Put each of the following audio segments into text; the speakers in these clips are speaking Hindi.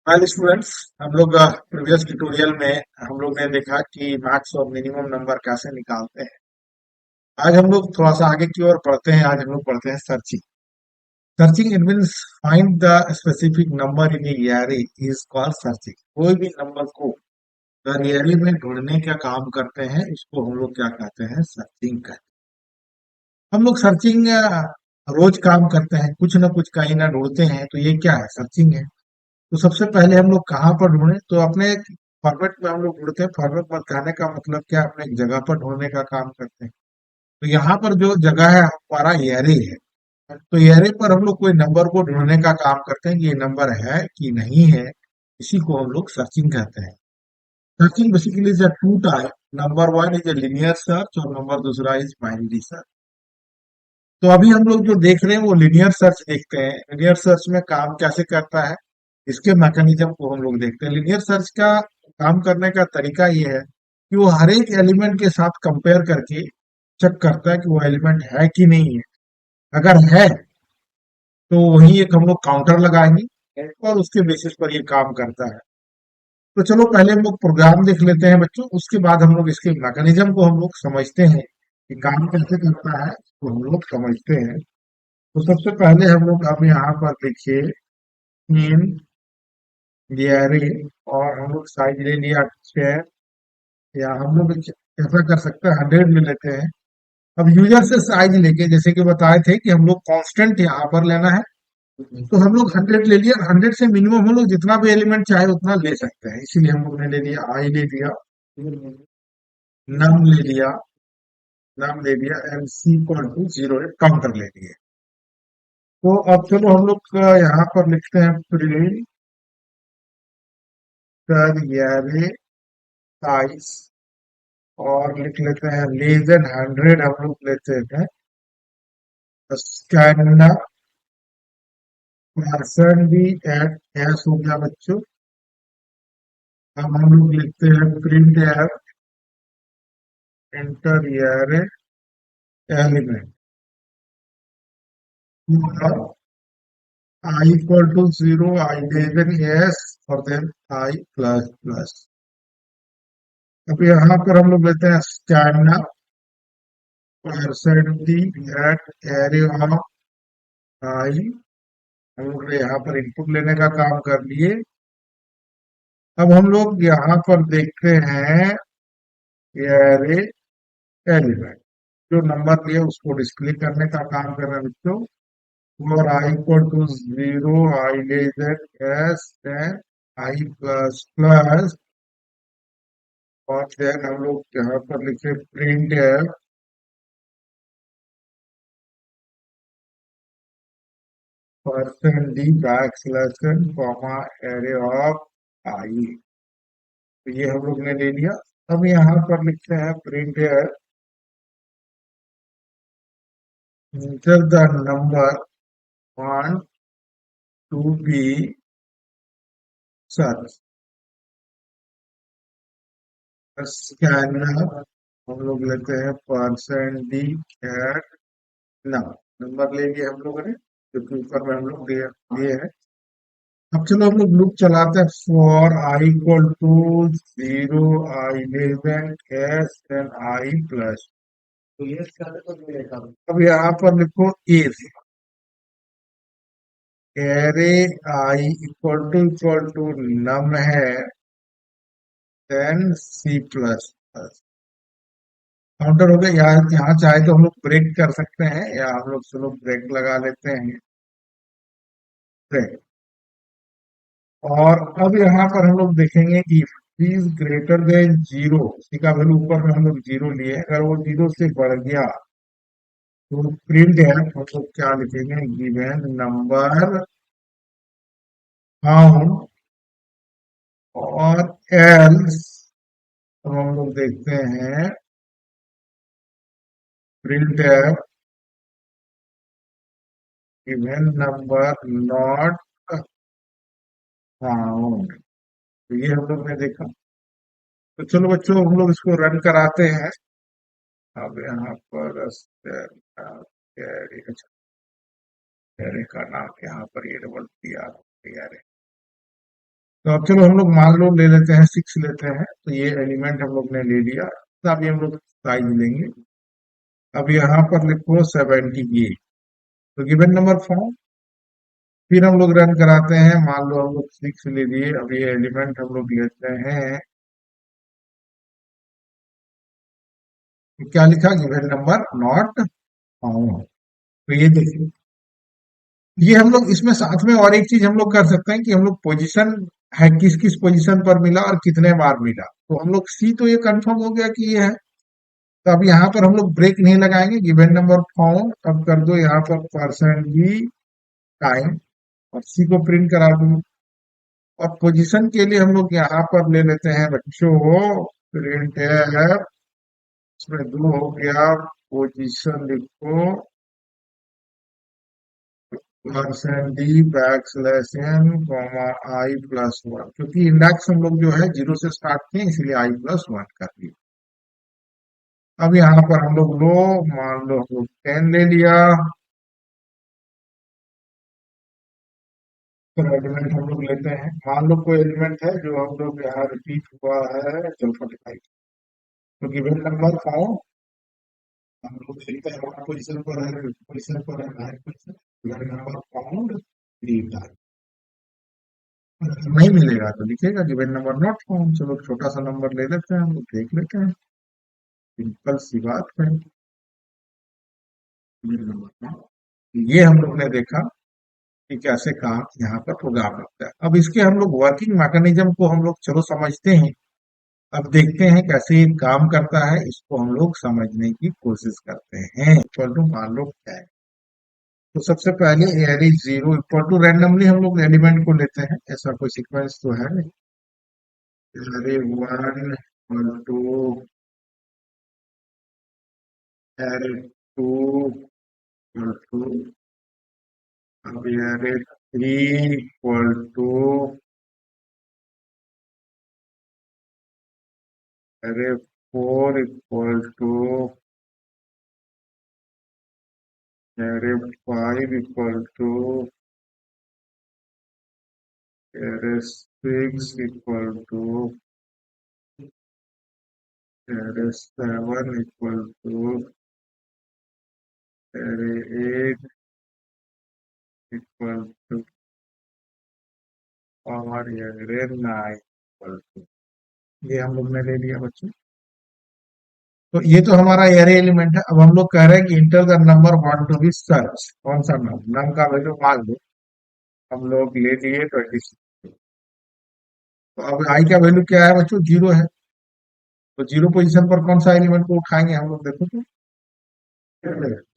Hi students. हम लोग प्रीवियस ट्यूटोरियल में हम लोग ने देखा कि मैक्स और मिनिमम नंबर कैसे निकालते हैं। आज हम लोग थोड़ा सा आगे की ओर पढ़ते हैं। आज हम लोग पढ़ते हैं searching. Searching it means find the specific number in array is called searching. कोई भी नंबर को अगर एरे में ढूंढने का काम करते हैं इसको हम लोग क्या कहते हैं? सर्चिंग कहते हैं। हम लोग सर्चिंग रोज काम करते हैं, कुछ ना कुछ कहीं ना ढूंढते हैं, तो ये क्या है? सर्चिंग है। तो सबसे पहले हम लोग कहाँ पर ढूंढे? तो अपने फॉर्मेट में हम लोग ढूंढते हैं। फॉर्मेट में कहने का मतलब क्या? अपने एक जगह पर ढूंढने का काम करते हैं। तो यहाँ पर जो जगह है हमारा एरे है। तो एरे पर हम लोग कोई नंबर को ढूंढने का काम करते हैं कि ये नंबर है कि नहीं है। इसी को हम लोग सर्चिंग कहते हैं। Searching basically is a two type. Number one is a linear search और नंबर दूसरा इज बाइनरी सर्च। तो अभी हम लोग जो देख रहे हैं वो लिनियर सर्च देखते हैं। लिनियर सर्च में काम कैसे करता है, इसके मैकेनिज्म को हम लोग देखते हैं। लिनियर सर्च का काम करने का तरीका ये है कि वो हर एक एलिमेंट के साथ कंपेयर करके चेक करता है कि वो एलिमेंट है कि नहीं है। अगर है तो वही एक हम लोग काउंटर लगाएंगे और उसके बेसिस पर ये काम करता है। तो चलो पहले हम लोग प्रोग्राम देख लेते हैं बच्चों, उसके बाद हम लोग इसके मैकेनिज्म को हम लोग समझते हैं कि काम कैसे करता है, तो हम लोग समझते हैं। तो सबसे पहले हम लोग अब यहाँ पर देखिए इन एरे, और हम लोग साइज ले लिया 10, या हम लोग ऐसा कर सकते हैं 100 ले लेते हैं। अब यूजर से साइज लेके जैसे कि बताए थे कि हम लोग कांस्टेंट यहाँ पर लेना है, तो हम लोग 100 ले लिया। 100 से मिनिमम हम लोग जितना भी एलिमेंट चाहे उतना ले सकते हैं, इसीलिए हम लोग ने ले लिया आई ले लिया, नम ले लिया, नम ले लिया, and C equal to 0 counter ले लिए। तो अब चलो हम लोग यहाँ पर लिखते हैं प्रिंट कर एरे साइज, और लिख लेते हैं लेस देन 100 हम लोग लेते हैं। Scan percent D at S हो गया बच्चों। अब हम लोग लिखते हैं print F enter array element I equal to 0, I less than S, और देन आई प्लस प्लस। अब यहाँ पर हम लोग लेते हैं scan percent D at array of I. हम लोग ने यहाँ पर इनपुट लेने का काम कर लिए। अब हम लोग यहाँ पर देखते हैं एरे एलिमेंट, जो नंबर दिए उसको डिस्प्ले करने का काम कर रहे हैं बच्चों। और I equal to 0, I less than S, then I plus plus, और देन हम लोग यहाँ पर लिखे print F percent D backslash comma array of I. तो ये हम लोग ने ले लिया। अब यहाँ पर लिखते हैं print F enter the number want to be searched। Scanner हम लोग लेते हैं percent D at now. Number ले लिए हम लोगों ने, क्योंकि ऊपर में हम लोग दिए दिए हैं। अब चलो हम लोग लूप चलाते हैं। For I equal to 0, I less than S, then I plus. तो ये स्कैनर को मिलेगा। अब यहाँ पर लिखो if array I equal to num है, then C plus plus. Counter हो गया। यहाँ यहाँ चाहे तो हम लोग ब्रेक कर सकते हैं, या हम लोग चलो ब्रेक लगा लेते हैं, ब्रेक। और अब यहाँ पर हम लोग देखेंगे कि इज ग्रेटर देन 0, इसी का वैल्यू ऊपर में हम लोग 0 लिए, अगर वो 0 से बढ़ गया तो प्रिंट है, हम लोग क्या लिखेंगे? गिवन नंबर फाउंड, और एल्स हम लोग देखते हैं प्रिंट है गिवन नंबर नॉट फाउंड। तो ये हम लोग ने देखा। तो चलो बच्चों हम लोग इसको रन कराते हैं। अब यहाँ पर अच्छा, एरे का नाम यहाँ पर ये डबल दिया, तो अब चलो हम लोग मान लो ले लेते हैं 6 लेते हैं, तो ये एलिमेंट हम लोग ने ले लिया। तो अभी हम लोग साइज लेंगे। अब यहाँ पर लिखो 78। तो गिवन नंबर फॉर्म, फिर हम लोग रन कराते हैं। मान लो हम लोग 6 ले लिए, अब ये एलिमेंट हम लोग लेते हैं। तो क्या लिखा, गिवन नंबर नॉट फाउंड। तो ये देखिए, ये हम लोग इसमें साथ में और एक चीज हम लोग कर सकते हैं कि हम लोग पोजीशन है, किस किस पोजीशन पर मिला और कितने बार मिला। तो हम लोग सी तो ये कंफर्म हो गया कि ये है। तो अब यहाँ पर हम लोग ब्रेक नहीं लगाएंगे, गिवन नंबर फाउंड अब कर दो यहाँ पर परसेंट भी टाइम, और सी को प्रिंट करा दो। और पोजीशन के लिए हम लोग यहाँ पर ले लेते हैं बच्चों, प्रिंट है, इसमें दो हो गया, पोजीशन लिखो percent D backslash N comma I plus one, क्योंकि इंडेक्स हम लोग जो है 0 से स्टार्ट किए, इसलिए आई प्लस वन कर दिए। अब यहाँ पर हम लोग लो, मान लो हम लोग 10 ले लिया। तो एलिमेंट हम लोग लेते हैं, मान लो कोई एलिमेंट है जो हम लोग यहाँ रिपीट हुआ है, चल 45। तो गिवन नंबर फाउंड, हम लोग देखते हैं हमारा पोजीशन पर है, पोजीशन पर है, higher position, given number found 3 time. नहीं मिलेगा तो लिखेगा गिवन नंबर नॉट फाउंड। चलो छोटा सा नंबर ले लेते हैं, हम लोग देख लेते हैं, सिंपल सी बात है। ये हम लोग ने देखा कि कैसे काम यहाँ पर प्रोग्राम लगता है। अब इसके हम लोग वर्किंग मैकेनिज्म को हम लोग चलो समझते हैं। अब देखते हैं कैसे ये काम करता है, इसको हम लोग समझने की कोशिश करते हैं। इक्वल टू मान लो क्या है, तो सबसे पहले array zero equal to randomly हम लोग एलिमेंट को लेते हैं, ऐसा कोई सीक्वेंस तो है नहीं। Array one equal to array two equal to, अब array three equal to array four equal to array five equal to array six equal to array seven equal to array eight equal to और एरे नाइन इक्वल टू। ये हम लोग ने ले लिया बच्चों। तो ये तो हमारा एरे एलिमेंट है। अब हम लोग कह रहे हैं कि enter the number want to be search, कौन सा नंबर, नम का वैल्यू मान लो हम लोग ले लिए 26। तो अब आई का वैल्यू क्या है बच्चों, 0 है। तो जीरो पोजीशन पर कौन सा एलिमेंट को उठाएंगे हम लोग, देखो तो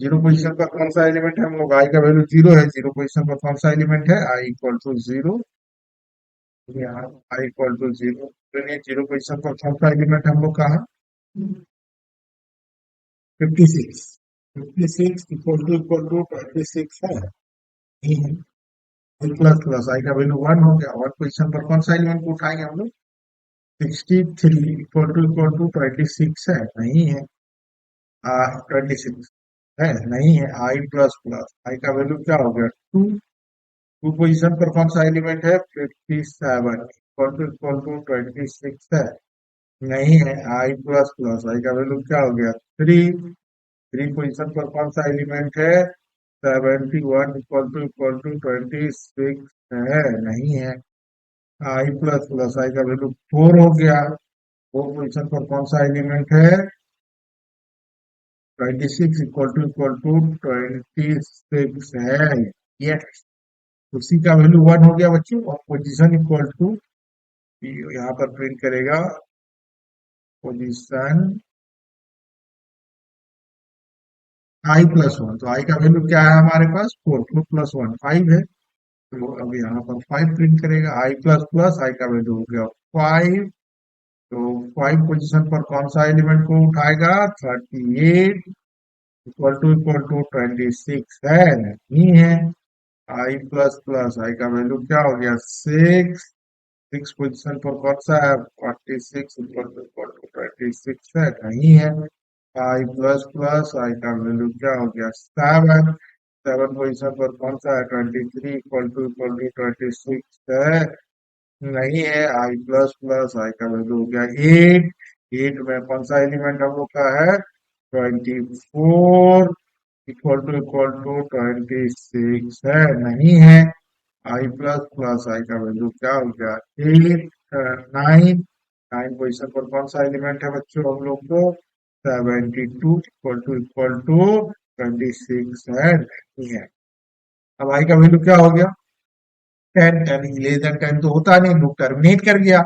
जीरो पोजीशन पर कौन सा एलिमेंट है, हम लोग आई का वैल्यू 0 है, जीरो पोजीशन पर कौन सा एलिमेंट है, आई इक्वल टू 0। यहाँ आई इक्वल टू 0, तो ये जीरो पोजीशन पर कौन सा एलिमेंट हम लोग कहा, 56। 56 इक्वल टू 26 है, नहीं है। प्लस प्लस आई का वैल्यू 1 हो गया, और पोजीशन पर कौन सा एलिमेंट को उठाएंगे हम लोग, 63 इक्वल टू 26 है, नहीं है। 26 है, नहीं है। आई प्लस प्लस आई का वैल्यू क्या हो गया, 2। टू पोजीशन पर कौन सा एलिमेंट है, 57 इक्वल टू 26 है, नहीं है। आई प्लस प्लस आई का वैल्यू क्या हो गया, 3। थ्री पोजीशन पर कौन सा एलिमेंट है, 71 इक्वल टू 26 है, नहीं है। आई प्लस प्लस आई का वैल्यू 4 हो गया। फोर पोजीशन पर कौन सा एलिमेंट है, 26 इक्वल टू 26 है, यस। उसी का वैल्यू 1 हो गया बच्चों, और पोजीशन इक्वल टू, यहाँ पर प्रिंट करेगा पोजीशन आई प्लस वन। तो आई का वैल्यू क्या है हमारे पास, 4, 4 प्लस वन 5 है। तो अब यहाँ पर 5 प्रिंट करेगा, आई प्लस प्लस आई का वैल्यू हो गया 5। तो 5 पोजीशन पर कौन सा एलिमेंट को उठाएगा, 38 इक्वल टू 26 है, नहीं है। आई प्लस प्लस आई का वैल्यू क्या हो गया, 6। 6 पोजीशन पर कौन सा है, 46 इक्वल टू 26 है, नहीं है। आई प्लस प्लस आई का वैल्यू क्या हो गया, 7। 7 पोजीशन पर कौन सा है, 23 इक्वल टू 26 है, नहीं है। आई प्लस प्लस आई का वैल्यू हो गया 8। 8 में कौन सा एलिमेंट हम लोग का है? 24 इक्वल टू 26 है? नहीं है। आई प्लस प्लस आई का वैल्यू क्या हो गया? 8। 9। 9 पोजिशन पर कौन सा एलिमेंट है बच्चों हम लोग को? 72 इक्वल टू 26 है? नहीं है। अब आई का वैल्यू क्या हो गया? 10। 10 लेस देन 10 तो होता नहीं, लूप टर्मिनेट कर गया।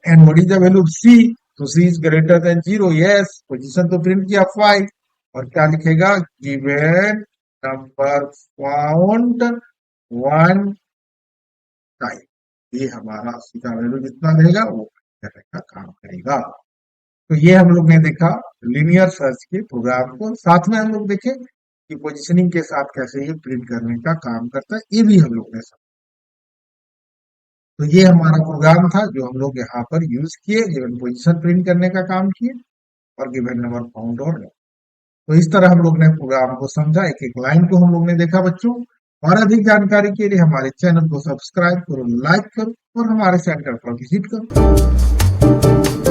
And what is the value of C? तो C is greater than 0। Yes, position तो प्रिंट किया 5। और क्या लिखेगा? Given number found 1 time. ये हमारा सी का वैल्यू जितना रहेगा वो करने का काम करेगा। तो ये हम लोग ने देखा लीनियर सर्च के प्रोग्राम को। साथ में हम लोग देखे कि पोजीशनिंग के साथ कैसे ये प्रिंट करने का काम करता है, ये भी हम लोग ने। तो ये हमारा प्रोग्राम था जो हम लोग यहाँ पर यूज किए, गिवन पोजीशन प्रिंट करने का काम किए और गिवन नंबर फाउंड और नहीं। तो इस तरह हम लोग ने प्रोग्राम को समझा, एक एक लाइन को हम लोग ने देखा बच्चों। और अधिक जानकारी के लिए हमारे चैनल को सब्सक्राइब करो, लाइक करो और हमारे सेंटर पर विजिट करो।